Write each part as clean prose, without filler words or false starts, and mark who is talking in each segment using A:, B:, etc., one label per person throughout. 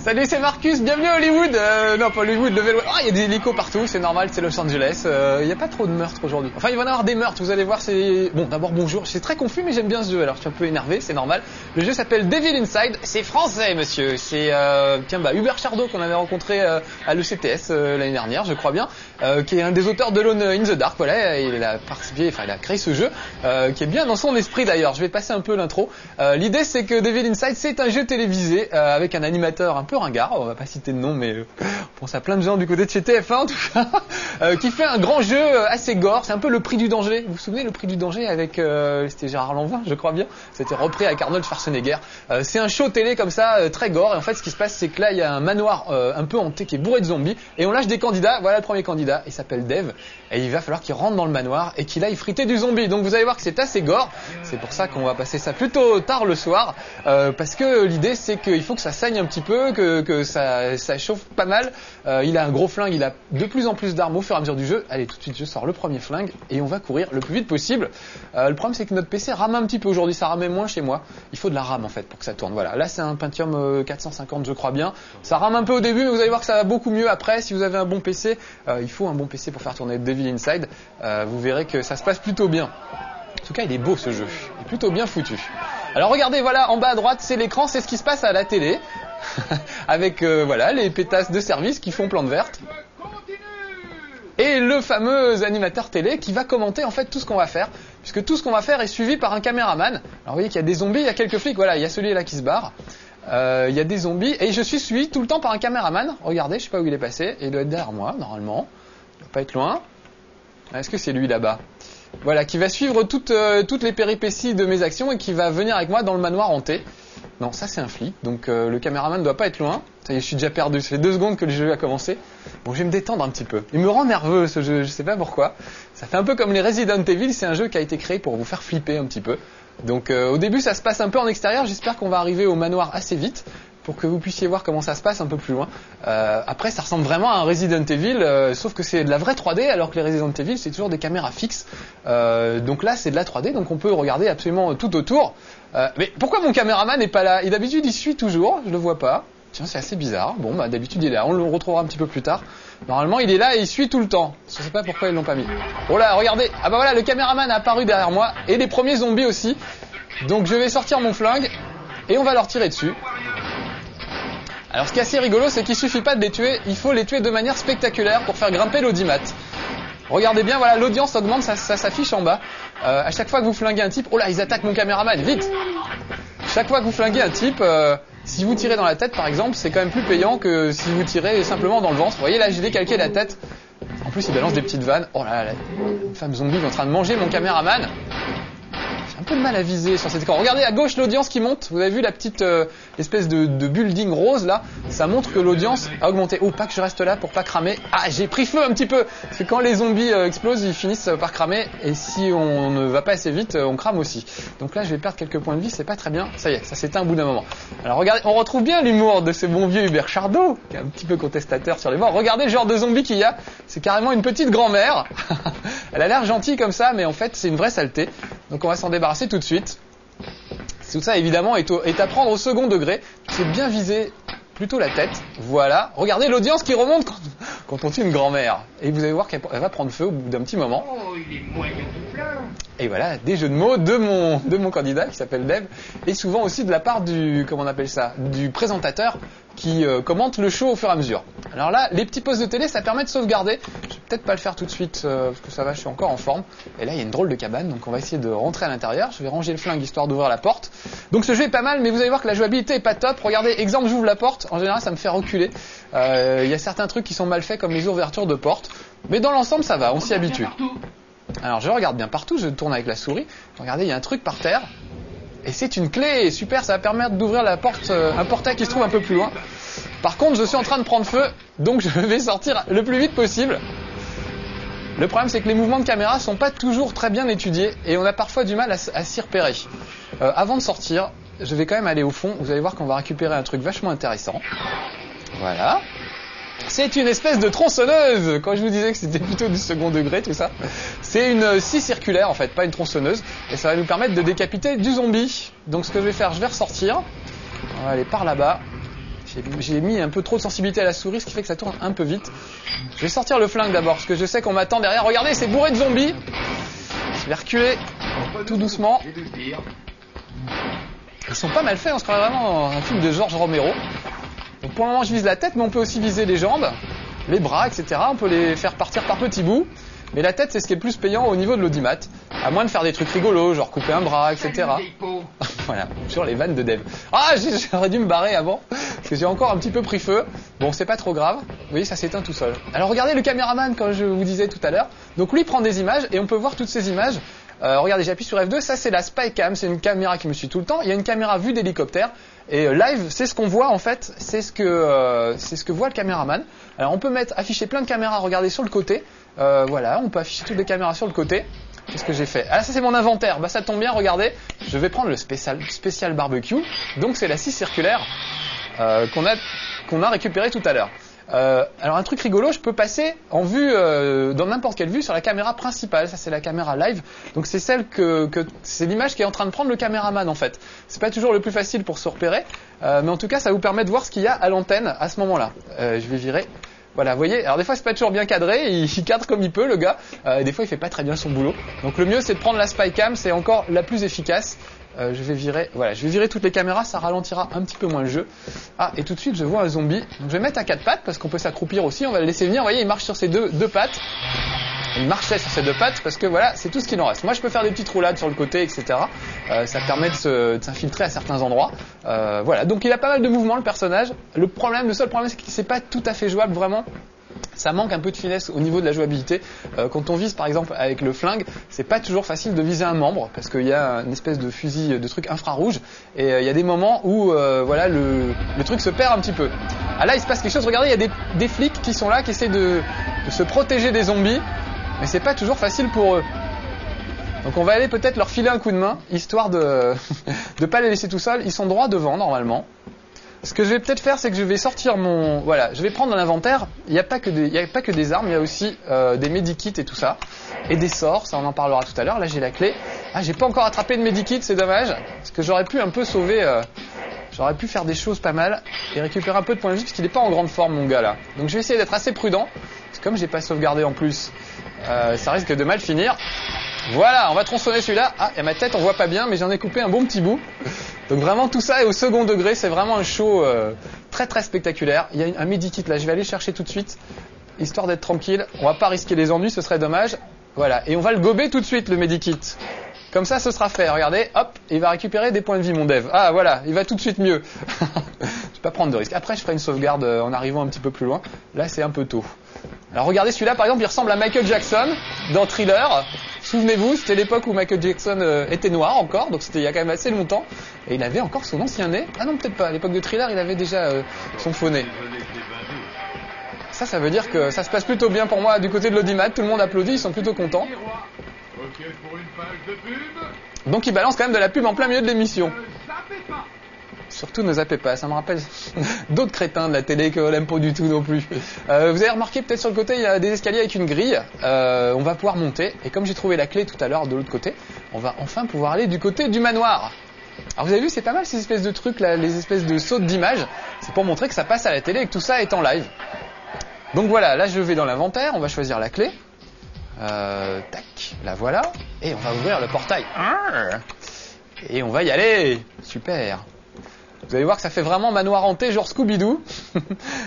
A: Salut, c'est Marcus, bienvenue à Hollywood. Non, pas Hollywood, Level. Ah, il y a des hélicos partout, c'est normal, c'est Los Angeles. Il n'y a pas trop de meurtres aujourd'hui. Enfin, il va y en avoir des meurtres, vous allez voir, c'est... Bon, d'abord, bonjour, c'est très confus, mais j'aime bien ce jeu, alors je suis un peu énervé, c'est normal. Le jeu s'appelle Devil Inside, c'est français, monsieur. C'est, Hubert Chardot qu'on avait rencontré à l'ECTS l'année dernière, je crois bien, qui est un des auteurs de Alone in the Dark, voilà, il a participé, enfin, il a créé ce jeu, qui est bien dans son esprit d'ailleurs. Je vais passer un peu l'intro. L'idée, c'est que Devil Inside, c'est un jeu télévisé, avec un animateur un peu ringard, on va pas citer de nom, mais on pense à plein de gens du côté de chez TF1 en tout cas, qui fait un grand jeu assez gore. C'est un peu le prix du danger. Vous vous souvenez, le prix du danger avec c'était Gérard Lanvin, je crois bien. C'était repris avec Arnold Schwarzenegger. C'est un show télé comme ça, très gore. Et en fait, ce qui se passe, c'est que là, il y a un manoir un peu hanté qui est bourré de zombies, et on lâche des candidats. Voilà le premier candidat. Il s'appelle Dave, et il va falloir qu'il rentre dans le manoir et qu'il aille friter du zombie. Donc vous allez voir que c'est assez gore. C'est pour ça qu'on va passer ça plutôt tard le soir, parce que l'idée, c'est qu'il faut que ça saigne un petit peu, que ça chauffe pas mal. Il a un gros flingue, il a de plus en plus d'armes au fur et à mesure du jeu. Allez, tout de suite, je sors le premier flingue et on va courir le plus vite possible. Le problème, c'est que notre PC rame un petit peu aujourd'hui, ça ramait moins chez moi. Il faut de la RAM en fait pour que ça tourne. Voilà, là c'est un Pentium 450, je crois bien. Ça rame un peu au début, mais vous allez voir que ça va beaucoup mieux après. Si vous avez un bon PC, il faut un bon PC pour faire tourner Devil Inside. Vous verrez que ça se passe plutôt bien. En tout cas, il est beau ce jeu, il est plutôt bien foutu. Alors regardez, voilà, en bas à droite, c'est l'écran, c'est ce qui se passe à la télé. Avec voilà les pétasses de service qui font plante verte. Et le fameux animateur télé qui va commenter en fait tout ce qu'on va faire, puisque tout ce qu'on va faire est suivi par un caméraman. Alors vous voyez qu'il y a des zombies, il y a quelques flics, voilà, il y a celui-là qui se barre. Il y a des zombies et je suis suivi tout le temps par un caméraman. Regardez, je sais pas où il est passé, il doit être derrière moi normalement. Il doit pas être loin. Est-ce que c'est lui là-bas? Voilà, qui va suivre toutes les péripéties de mes actions et qui va venir avec moi dans le manoir hanté. Non, ça c'est un flic, donc le caméraman ne doit pas être loin. Ça y est, je suis déjà perdu, ça fait 2 secondes que le jeu a commencé. Bon, je vais me détendre un petit peu. Il me rend nerveux ce jeu, je sais pas pourquoi. Ça fait un peu comme les Resident Evil, c'est un jeu qui a été créé pour vous faire flipper un petit peu. Donc au début ça se passe un peu en extérieur, j'espère qu'on va arriver au manoir assez vite, pour que vous puissiez voir comment ça se passe un peu plus loin. Après, ça ressemble vraiment à un Resident Evil, sauf que c'est de la vraie 3D, alors que les Resident Evil, c'est toujours des caméras fixes. Donc là, c'est de la 3D, donc on peut regarder absolument tout autour. Mais pourquoi mon caméraman n'est pas là? Et d'habitude, il suit toujours, je le vois pas. Tiens, c'est assez bizarre. Bon, bah d'habitude, il est là. On le retrouvera un petit peu plus tard. Normalement, il est là et il suit tout le temps. Je sais pas pourquoi ils l'ont pas mis. Oh là, regardez. Ah bah voilà, le caméraman a apparu derrière moi, et les premiers zombies aussi. Donc je vais sortir mon flingue, et on va leur tirer dessus. Alors ce qui est assez rigolo, c'est qu'il suffit pas de les tuer, il faut les tuer de manière spectaculaire pour faire grimper l'audimat. Regardez bien, voilà, l'audience augmente, ça s'affiche en bas. À chaque fois que vous flinguez un type, oh là, ils attaquent mon caméraman, vite! Chaque fois que vous flinguez un type, si vous tirez dans la tête par exemple, c'est quand même plus payant que si vous tirez simplement dans le ventre. Vous voyez là, j'ai décalqué la tête. En plus, il balance des petites vannes. Oh là là, une femme zombie est en train de manger mon caméraman. J'ai un peu de mal à viser sur cet écran. Regardez à gauche l'audience qui monte. Vous avez vu la petite espèce de building rose là? Ça montre que l'audience a augmenté. Oh, pas que je reste là pour pas cramer. Ah, j'ai pris feu un petit peu. Parce que quand les zombies explosent, ils finissent par cramer. Et si on ne va pas assez vite, on crame aussi. Donc là, je vais perdre quelques points de vie. C'est pas très bien. Ça y est, ça s'éteint au bout d'un moment. Alors regardez, on retrouve bien l'humour de ce bon vieux Hubert Chardot, qui est un petit peu contestataire sur les bords. Regardez le genre de zombie qu'il y a. C'est carrément une petite grand-mère. Elle a l'air gentille comme ça, mais en fait, c'est une vraie saleté. Donc on va s'en débarrasser tout de suite. Tout ça évidemment est à prendre au second degré. C'est bien viser plutôt la tête. Voilà. Regardez l'audience qui remonte quand on tue une grand-mère. Et vous allez voir qu'elle va prendre feu au bout d'un petit moment.
B: Oh, il est moyen tout plein.
A: Et voilà, des jeux de mots de mon candidat qui s'appelle Dave. Et souvent aussi de la part du, comment on appelle ça, du présentateur qui commente le show au fur et à mesure. Alors là, les petits postes de télé, ça permet de sauvegarder. Je vais peut-être pas le faire tout de suite parce que ça va, je suis encore en forme. Et là, il y a une drôle de cabane, donc on va essayer de rentrer à l'intérieur. Je vais ranger le flingue histoire d'ouvrir la porte. Donc ce jeu est pas mal, mais vous allez voir que la jouabilité est pas top. Regardez, exemple, j'ouvre la porte. En général, ça me fait reculer. Il y a certains trucs qui sont mal faits, comme les ouvertures de porte. Mais dans l'ensemble, ça va, on s'y habitue. Alors je regarde bien partout, je tourne avec la souris. Regardez, il y a un truc par terre. Et c'est une clé, super, ça va permettre d'ouvrir la porte, un portail qui se trouve un peu plus loin. Par contre, je suis en train de prendre feu, donc je vais sortir le plus vite possible. Le problème, c'est que les mouvements de caméra sont pas toujours très bien étudiés et on a parfois du mal à s'y repérer. Avant de sortir, je vais quand même aller au fond. Vous allez voir qu'on va récupérer un truc vachement intéressant. Voilà. C'est une espèce de tronçonneuse. Quand je vous disais que c'était plutôt du second degré, tout ça. C'est une scie circulaire, en fait, pas une tronçonneuse. Et ça va nous permettre de décapiter du zombie. Donc ce que je vais faire, je vais ressortir. On va aller par là-bas. J'ai mis un peu trop de sensibilité à la souris, ce qui fait que ça tourne un peu vite. Je vais sortir le flingue d'abord, parce que je sais qu'on m'attend derrière. Regardez, c'est bourré de zombies. Je vais reculer tout doucement. Ils sont pas mal faits, on se croirait vraiment dans un film de George Romero. Donc pour le moment, je vise la tête, mais on peut aussi viser les jambes, les bras, etc. On peut les faire partir par petits bouts. Mais la tête, c'est ce qui est le plus payant au niveau de l'audimat. À moins de faire des trucs rigolos, genre couper un bras, etc. Voilà, sur les vannes de Dev. Ah, j'aurais dû me barrer avant, parce que j'ai encore un petit peu pris feu. Bon, c'est pas trop grave. Vous voyez, ça s'éteint tout seul. Alors regardez le caméraman, comme je vous disais tout à l'heure. Donc lui, il prend des images, et on peut voir toutes ces images. Regardez, j'appuie sur F2, ça c'est la Spycam, c'est une caméra qui me suit tout le temps. Il y a une caméra vue d'hélicoptère. Et live, c'est ce qu'on voit en fait, c'est ce que voit le caméraman. Alors on peut afficher plein de caméras, regardez sur le côté. Voilà, on peut afficher toutes les caméras sur le côté. Qu'est-ce que j'ai fait? Ah, ça c'est mon inventaire. Bah ça tombe bien, regardez. Je vais prendre le spécial barbecue. Donc c'est la scie circulaire qu'on a récupérée tout à l'heure. Alors un truc rigolo, je peux passer en vue dans n'importe quelle vue sur la caméra principale. Ça c'est la caméra live. Donc c'est celle c'est l'image qui est en train de prendre le caméraman en fait. C'est pas toujours le plus facile pour se repérer, mais en tout cas ça vous permet de voir ce qu'il y a à l'antenne à ce moment-là. Je vais virer. Voilà, vous voyez, alors des fois c'est pas toujours bien cadré, il cadre comme il peut le gars, des fois il fait pas très bien son boulot. Donc le mieux c'est de prendre la Spycam, c'est encore la plus efficace. Je vais virer toutes les caméras, ça ralentira un petit peu moins le jeu. Ah, et tout de suite je vois un zombie. Donc je vais mettre à 4 pattes parce qu'on peut s'accroupir aussi, on va le laisser venir, vous voyez, il marche sur ses deux pattes. Il marchait sur ses 2 pattes parce que voilà, c'est tout ce qu'il en reste. Moi je peux faire des petites roulades sur le côté, etc. Ça permet de s'infiltrer à certains endroits. Voilà, donc il a pas mal de mouvements le personnage. Le seul problème c'est que c'est pas tout à fait jouable vraiment. Ça manque un peu de finesse au niveau de la jouabilité. Quand on vise par exemple avec le flingue, c'est pas toujours facile de viser un membre parce qu'il y a une espèce de fusil de truc infrarouge et il y a des moments où voilà le truc se perd un petit peu. Ah là il se passe quelque chose, regardez, il y a des flics qui sont là, qui essaient de se protéger des zombies, mais c'est pas toujours facile pour eux. Donc on va aller peut-être leur filer un coup de main, histoire de pas les laisser tout seuls. Ils sont droits devant normalement. Ce que je vais peut-être faire, c'est que je vais sortir je vais prendre dans l'inventaire. Il n'y a pas que des armes, il y a aussi des medikits et tout ça, et des sorts. Ça, on en parlera tout à l'heure. Là, j'ai la clé. Ah, j'ai pas encore attrapé de medikit, c'est dommage, parce que j'aurais pu un peu sauver. J'aurais pu faire des choses pas mal et récupérer un peu de points de vie, parce qu'il n'est pas en grande forme, mon gars là. Donc, je vais essayer d'être assez prudent, parce que comme j'ai pas sauvegardé en plus, ça risque de mal finir. Voilà, on va tronçonner celui-là. Ah, et ma tête, on voit pas bien, mais j'en ai coupé un bon petit bout. Donc vraiment tout ça est au second degré, c'est vraiment un show très très spectaculaire. Il y a un medikit là, je vais aller chercher tout de suite, histoire d'être tranquille. On va pas risquer les ennuis, ce serait dommage. Voilà, et on va le gober tout de suite le medikit. Comme ça, ce sera fait. Regardez, hop, il va récupérer des points de vie, mon dev. Ah voilà, il va tout de suite mieux. Je vais pas prendre de risque. Après, je ferai une sauvegarde en arrivant un petit peu plus loin. Là, c'est un peu tôt. Alors regardez celui-là, par exemple, il ressemble à Michael Jackson dans Thriller. Souvenez-vous, c'était l'époque où Michael Jackson était noir encore, donc c'était il y a quand même assez longtemps. Et il avait encore son ancien nez. Ah non, peut-être pas. À l'époque de Thriller, il avait déjà son faux nez. Ça veut dire que ça se passe plutôt bien pour moi du côté de l'audimat. Tout le monde applaudit, ils sont plutôt contents. Donc il balance quand même de la pub en plein milieu de l'émission. Surtout ne zappez pas, ça me rappelle d'autres crétins de la télé qu'on n'aime pas du tout non plus. Vous avez remarqué peut-être sur le côté, il y a des escaliers avec une grille. On va pouvoir monter. Et comme j'ai trouvé la clé tout à l'heure de l'autre côté, on va enfin pouvoir aller du côté du manoir. Alors vous avez vu, c'est pas mal ces espèces de trucs là, les espèces de sautes d'image. C'est pour montrer que ça passe à la télé et que tout ça est en live. Donc voilà, là je vais dans l'inventaire, on va choisir la clé. Tac, la voilà. Et on va ouvrir le portail. Et on va y aller. Super. Vous allez voir que ça fait vraiment manoir hanté, genre Scooby-Doo.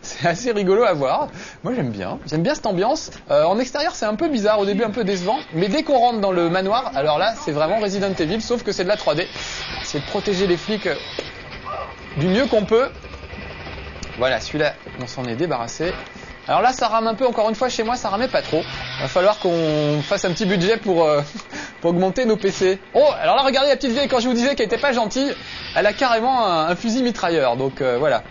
A: C'est assez rigolo à voir. Moi j'aime bien cette ambiance. En extérieur c'est un peu bizarre, au début un peu décevant, mais dès qu'on rentre dans le manoir, alors là c'est vraiment Resident Evil, sauf que c'est de la 3D. C'est de protéger les flics du mieux qu'on peut. Voilà, celui-là on s'en est débarrassé. Alors là ça rame un peu, encore une fois chez moi ça ramait pas trop. Va falloir qu'on fasse un petit budget pour augmenter nos PC. Oh, alors là regardez la petite vieille, quand je vous disais qu'elle était pas gentille, elle a carrément un fusil mitrailleur, donc voilà.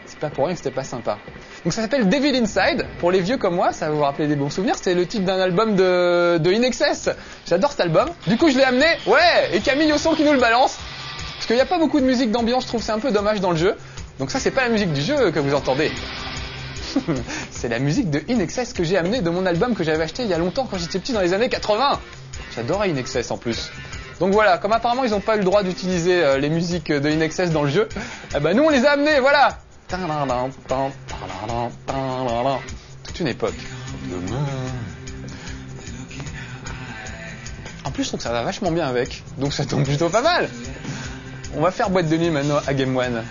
A: C'est pas pour rien que c'était pas sympa. Donc ça s'appelle Devil Inside, pour les vieux comme moi, ça va vous rappeler des bons souvenirs, c'est le titre d'un album de In Excess. J'adore cet album. Du coup je l'ai amené, ouais, et Camille au son qui nous le balance. Parce qu'il n'y a pas beaucoup de musique d'ambiance, je trouve c'est un peu dommage dans le jeu. Donc ça c'est pas la musique du jeu que vous entendez. C'est la musique de In Excess que j'ai amené de mon album que j'avais acheté il y a longtemps quand j'étais petit dans les années 80. J'adorais In Excess en plus. Donc voilà, comme apparemment ils n'ont pas eu le droit d'utiliser les musiques de In Excess dans le jeu, eh ben nous on les a amenées, voilà. Toute une époque. En plus, je trouve que ça va vachement bien avec. Donc ça tombe plutôt pas mal. On va faire boîte de nuit maintenant à Game One.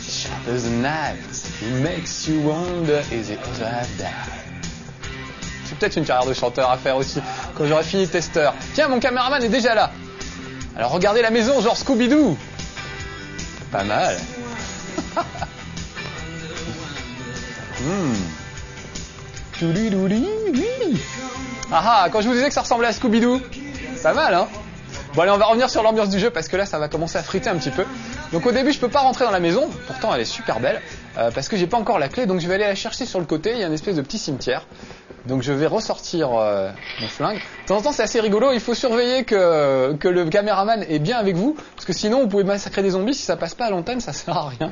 A: Sharp as a knife, it makes you wonder, is it cause I've died? C'est peut-être une carrière de chanteur à faire aussi, quand j'aurai fini testeur. Tiens, mon caméraman est déjà là. Alors regardez la maison, genre Scooby-Doo. Pas mal. Ah ah, quand je vous disais que ça ressemblait à Scooby-Doo, pas mal, hein. Bon allez, on va revenir sur l'ambiance du jeu parce que là ça va commencer à friter un petit peu. Donc au début je peux pas rentrer dans la maison, pourtant elle est super belle, parce que j'ai pas encore la clé, donc je vais aller la chercher sur le côté, il y a une espèce de petit cimetière. Donc je vais ressortir mon flingue. De temps en temps c'est assez rigolo, il faut surveiller que le caméraman est bien avec vous, parce que sinon vous pouvez massacrer des zombies, si ça passe pas à l'antenne ça sert à rien.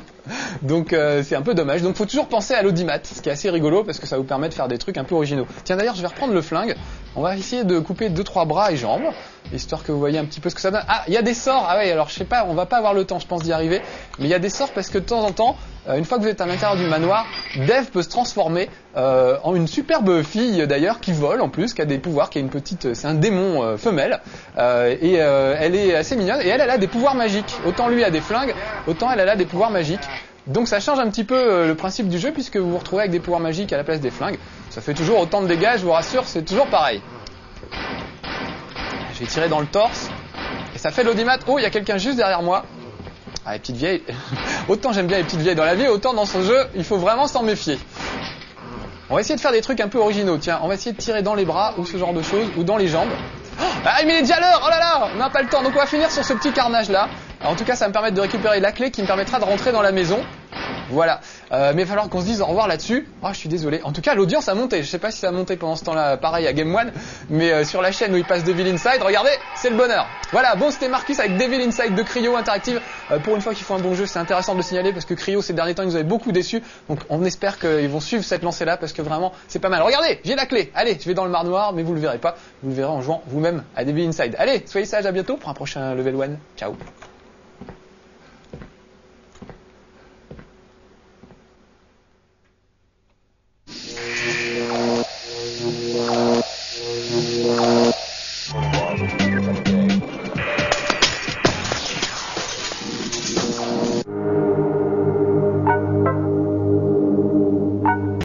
A: Donc c'est un peu dommage, donc faut toujours penser à l'audimat, ce qui est assez rigolo parce que ça vous permet de faire des trucs un peu originaux. Tiens d'ailleurs je vais reprendre le flingue, on va essayer de couper 2-3 bras et jambes, histoire que vous voyez un petit peu ce que ça donne. Ah, il y a des sorts, ah ouais, alors je sais pas, on va pas avoir le temps je pense d'y arriver, mais il y a des sorts parce que de temps en temps, une fois que vous êtes à l'intérieur du manoir, Dev peut se transformer en une superbe fille d'ailleurs qui vole en plus, qui a des pouvoirs, qui a une petite, c'est un démon femelle et elle est assez mignonne et elle a des pouvoirs magiques. Autant lui a des flingues, autant elle a des pouvoirs magiques. Donc ça change un petit peu le principe du jeu puisque vous vous retrouvez avec des pouvoirs magiques à la place des flingues. Ça fait toujours autant de dégâts, je vous rassure, c'est toujours pareil. Je vais tirer dans le torse et ça fait de l'audimat. Oh, il y a quelqu'un juste derrière moi. Ah, les petites vieilles. Autant j'aime bien les petites vieilles dans la vie, autant dans ce jeu, il faut vraiment s'en méfier. On va essayer de faire des trucs un peu originaux. Tiens, on va essayer de tirer dans les bras ou ce genre de choses, ou dans les jambes. Ah, mais il est déjà l'heure. Oh là là, on n'a pas le temps. Donc on va finir sur ce petit carnage là. Alors, en tout cas, ça va me permettre de récupérer la clé qui me permettra de rentrer dans la maison. Voilà. Mais il va falloir qu'on se dise au revoir là-dessus. Oh, je suis désolé. En tout cas, l'audience a monté. Je sais pas si ça a monté pendant ce temps-là, pareil à Game One, mais sur la chaîne où il passe Devil Inside, regardez, c'est le bonheur. Voilà. Bon, c'était Marcus avec Devil Inside de Cryo Interactive. Pour une fois qu'ils font un bon jeu, c'est intéressant de le signaler parce que Cryo ces derniers temps, ils nous avaient beaucoup déçus. Donc, on espère qu'ils vont suivre cette lancée-là parce que vraiment, c'est pas mal. Regardez, j'ai la clé. Allez, je vais dans le manoir, mais vous le verrez pas. Vous le verrez en jouant vous-même à Devil Inside. Allez, soyez sages, à bientôt pour un prochain Level 1. Ciao.